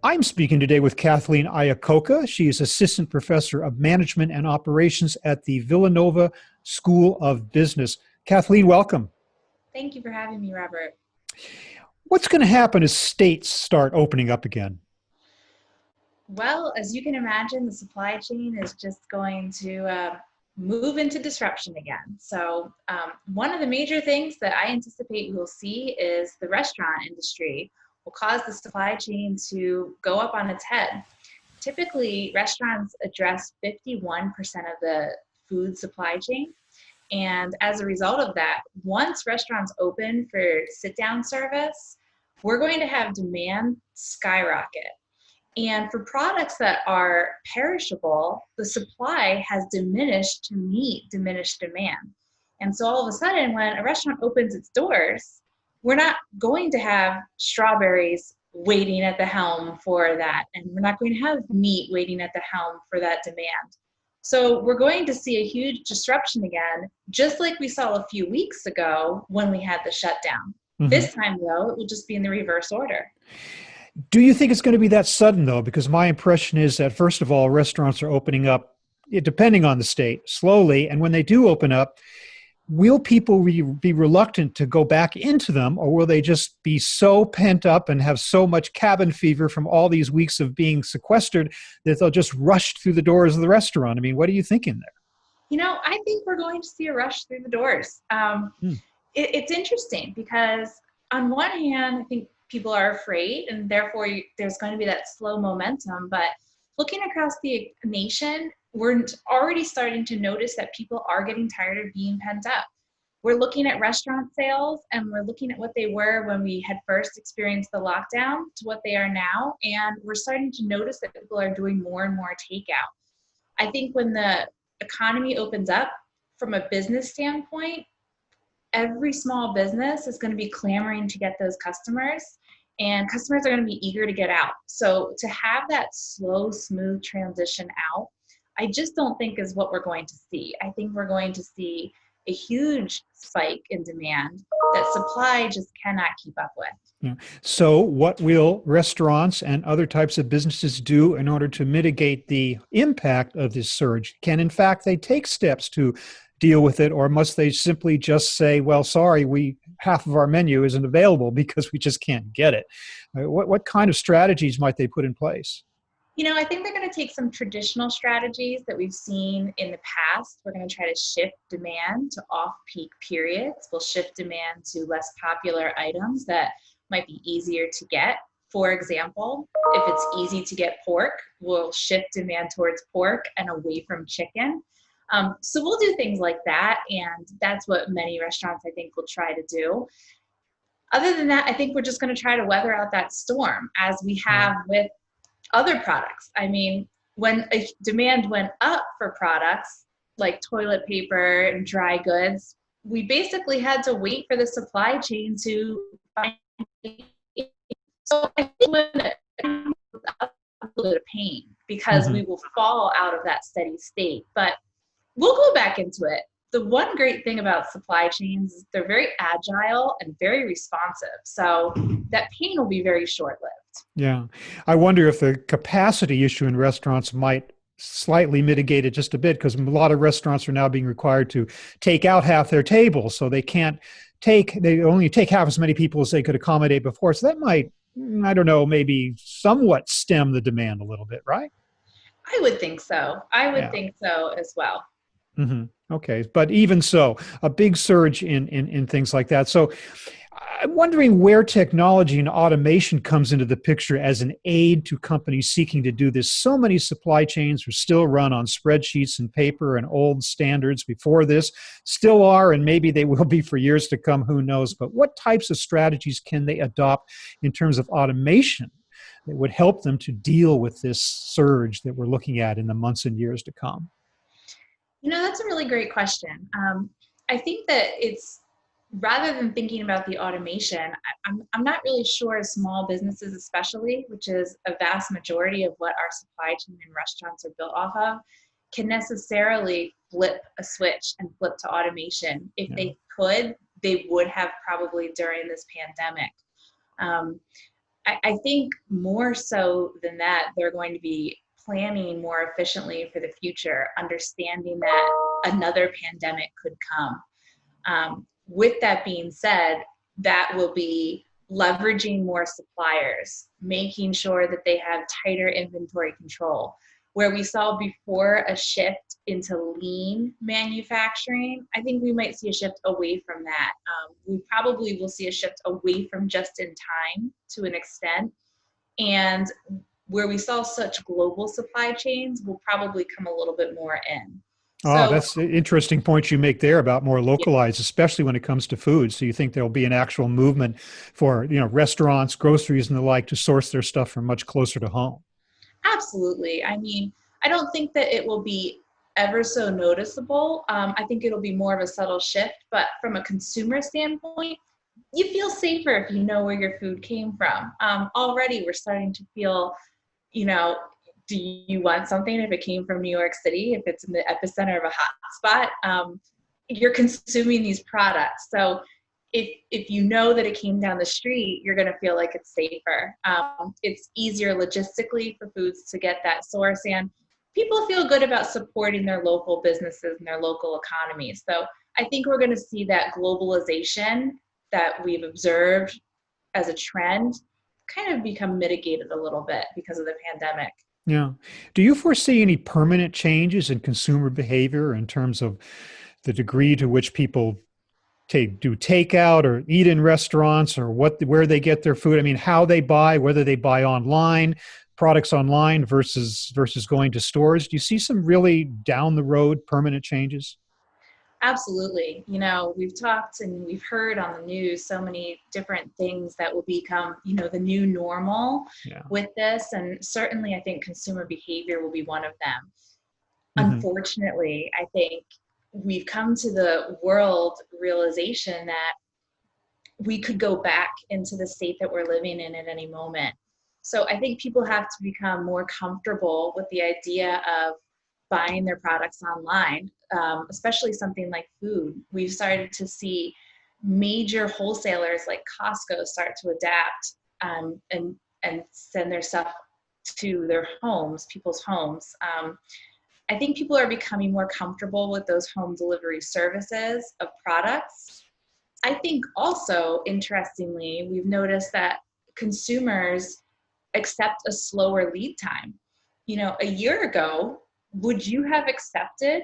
I'm speaking today with Kathleen Iacocca. She is Assistant Professor of Management and Operations at the Villanova School of Business. Kathleen, welcome. Thank you for having me, Robert. What's going to happen as states start opening up again? Well, as you can imagine, the supply chain is just going to move into disruption again. So one of the major things that I anticipate we'll see is the restaurant industry will cause the supply chain to go up on its head. Typically, restaurants address 51% of the food supply chain. And as a result of that, once restaurants open for sit-down service, we're going to have demand skyrocket. And for products that are perishable, the supply has diminished to meet diminished demand. And so all of a sudden, when a restaurant opens its doors, we're not going to have strawberries waiting at the helm for that. And we're not going to have meat waiting at the helm for that demand. So we're going to see a huge disruption again, just like we saw a few weeks ago when we had the shutdown. Mm-hmm. This time, though, it will just be in the reverse order. Do you think it's going to be that sudden, though? Because my impression is that, first of all, restaurants are opening up, depending on the state, slowly. And when they do open up, will people be reluctant to go back into them, or will they just be so pent up and have so much cabin fever from all these weeks of being sequestered that they'll just rush through the doors of the restaurant? I mean, what are you thinking there? You know, I think we're going to see a rush through the doors. It's interesting because on one hand, I think people are afraid and therefore there's going to be that slow momentum. But looking across the nation, we're already starting to notice that people are getting tired of being pent up. We're looking at restaurant sales and we're looking at what they were when we had first experienced the lockdown to what they are now. And we're starting to notice that people are doing more and more takeout. I think when the economy opens up from a business standpoint, every small business is going to be clamoring to get those customers, and customers are going to be eager to get out. So to have that slow, smooth transition out, I just don't think is what we're going to see. I think we're going to see a huge spike in demand that supply just cannot keep up with. Yeah. So what will restaurants and other types of businesses do in order to mitigate the impact of this surge? Can, in fact, they take steps to deal with it, or must they simply just say, well, sorry, half of our menu isn't available because we just can't get it? What kind of strategies might they put in place? You know, I think they're going to take some traditional strategies that we've seen in the past. We're going to try to shift demand to off-peak periods. We'll shift demand to less popular items that might be easier to get. For example, if it's easy to get pork, we'll shift demand towards pork and away from chicken. So we'll do things like that, and that's what many restaurants, I think, will try to do. Other than that, I think we're just going to try to weather out that storm as we have with other products. I mean, when a demand went up for products like toilet paper and dry goods, we basically had to wait for the supply chain to find it. So I think when it was a little bit of pain because we will fall out of that steady state, but we'll go back into it. The one great thing about supply chains is they're very agile and very responsive. So that pain will be very short-lived. Yeah. I wonder if the capacity issue in restaurants might slightly mitigate it just a bit, because a lot of restaurants are now being required to take out half their tables. So they only take half as many people as they could accommodate before. So that might, I don't know, maybe somewhat stem the demand a little bit, right? I would think so. I would think so as well. Mm-hmm. Okay. But even so, a big surge in things like that. So I'm wondering where technology and automation comes into the picture as an aid to companies seeking to do this. So many supply chains are still run on spreadsheets and paper and old standards before this, still are, and maybe they will be for years to come, who knows. But what types of strategies can they adopt in terms of automation that would help them to deal with this surge that we're looking at in the months and years to come? You know, that's a really great question. I think that it's, rather than thinking about the automation, I'm not really sure small businesses especially, which is a vast majority of what our supply chain and restaurants are built off of, can necessarily flip a switch and flip to automation. If they could, they would have probably during this pandemic. I think more so than that, they're going to be planning more efficiently for the future, understanding that another pandemic could come. With that being said, that will be leveraging more suppliers, making sure that they have tighter inventory control. Where we saw before a shift into lean manufacturing, I think we might see a shift away from that. We probably will see a shift away from just in time to an extent. And where we saw such global supply chains, will probably come a little bit more in. Oh, So that's an interesting point you make there about more localized, especially when it comes to food. So you think there'll be an actual movement for, restaurants, groceries and the like to source their stuff from much closer to home. absolutely. I mean, I don't think that it will be ever so noticeable. I think it'll be more of a subtle shift, but from a consumer standpoint, you feel safer if you know where your food came from. Already, we're starting to feel, you know, do you want something if it came from New York City, if it's in the epicenter of a hot spot? You're consuming these products. So if you know that it came down the street, you're going to feel like it's safer. It's easier logistically for foods to get that source, and people feel good about supporting their local businesses and their local economies. So I think we're going to see that globalization that we've observed as a trend kind of become mitigated a little bit because of the pandemic. Yeah. Do you foresee any permanent changes in consumer behavior in terms of the degree to which people do takeout or eat in restaurants, or where they get their food? I mean, how they buy, whether they buy online, products online versus going to stores. Do you see some really down the road permanent changes? Absolutely. We've talked and we've heard on the news so many different things that will become, the new normal Yeah. with this. And certainly, I think consumer behavior will be one of them. Hmm. Unfortunately, I think we've come to the world realization that we could go back into the state that we're living in at any moment. So I think people have to become more comfortable with the idea of buying their products online, especially something like food. We've started to see major wholesalers like Costco start to adapt, and send their stuff to their homes, people's homes. I think people are becoming more comfortable with those home delivery services of products. I think also, interestingly, we've noticed that consumers accept a slower lead time. A year ago, would you have accepted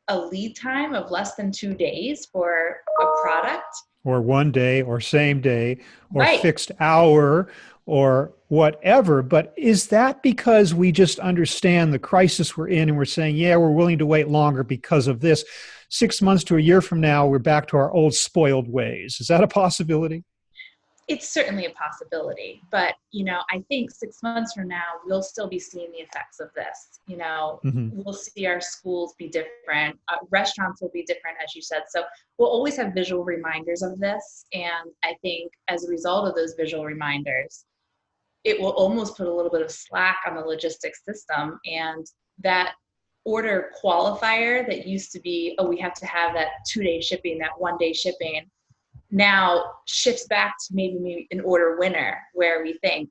a lead time of less than 2 days for a product? Or one day or same day or Right. fixed hour or whatever. But is that because we just understand the crisis we're in and we're saying, yeah, we're willing to wait longer because of this? 6 months to a year from now, we're back to our old spoiled ways. Is that a possibility? It's certainly a possibility, but I think 6 months from now we'll still be seeing the effects of this. Hmm. We'll see our schools be different, restaurants will be different, as you said. So we'll always have visual reminders of this, and I think as a result of those visual reminders, it will almost put a little bit of slack on the logistics system, and that order qualifier that used to be, oh, we have to have that 2-day shipping, that 1-day shipping, now shifts back to maybe an order winner, where we think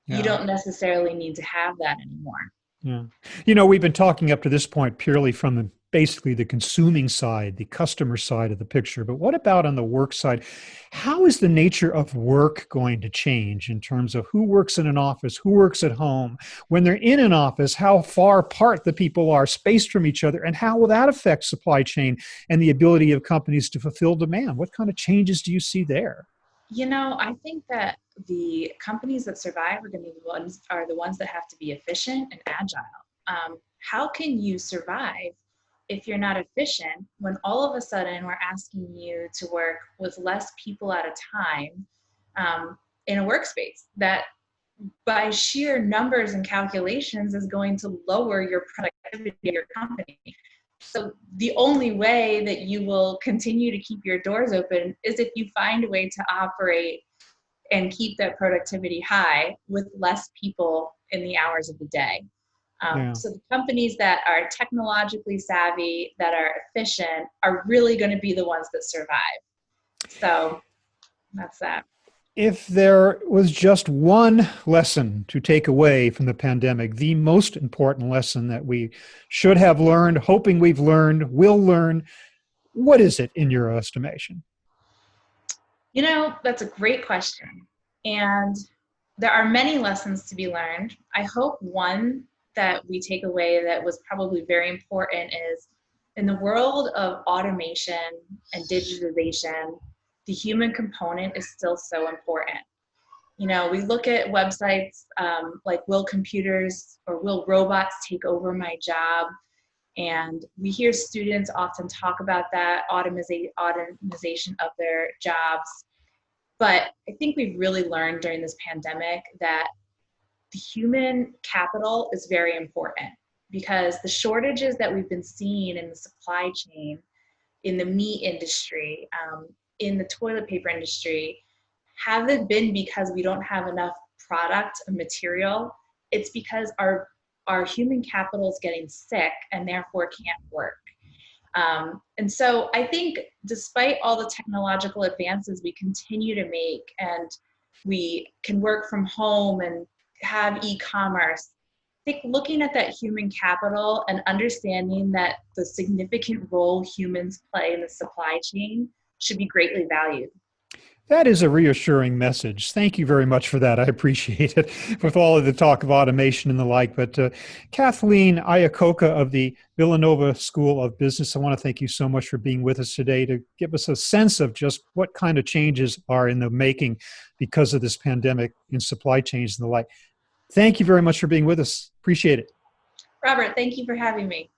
you Yeah. don't necessarily need to have that anymore. Yeah. We've been talking up to this point purely from basically the consuming side, the customer side of the picture. But what about on the work side? How is the nature of work going to change in terms of who works in an office, who works at home? When they're in an office, how far apart the people are spaced from each other, and how will that affect supply chain and the ability of companies to fulfill demand? What kind of changes do you see there? I think that the companies that survive are the ones that have to be efficient and agile. How can you survive if you're not efficient when all of a sudden we're asking you to work with less people at a time, in a workspace that by sheer numbers and calculations is going to lower your productivity of your company? So the only way that you will continue to keep your doors open is if you find a way to operate and keep that productivity high with less people in the hours of the day. Yeah. So the companies that are technologically savvy, that are efficient, are really going to be the ones that survive. So that's that. If there was just one lesson to take away from the pandemic, the most important lesson that we should have learned, hoping we've learned, will learn, what is it in your estimation? You know, that's a great question. And there are many lessons to be learned. I hope one that we take away that was probably very important is in the world of automation and digitization, the human component is still so important. You know, we look at websites like will computers or will robots take over my job? And we hear students often talk about that automation of their jobs. But I think we've really learned during this pandemic that the human capital is very important because the shortages that we've been seeing in the supply chain, in the meat industry, in the toilet paper industry, haven't been because we don't have enough product and material. It's because our human capital is getting sick and therefore can't work. And so I think despite all the technological advances we continue to make and we can work from home and have e-commerce, I think looking at that human capital and understanding that the significant role humans play in the supply chain should be greatly valued. That is a reassuring message. Thank you very much for that. I appreciate it with all of the talk of automation and the like. But Kathleen Iacocca of the Villanova School of Business, I want to thank you so much for being with us today to give us a sense of just what kind of changes are in the making because of this pandemic in supply chains and the like. Thank you very much for being with us. Appreciate it. Robert, thank you for having me.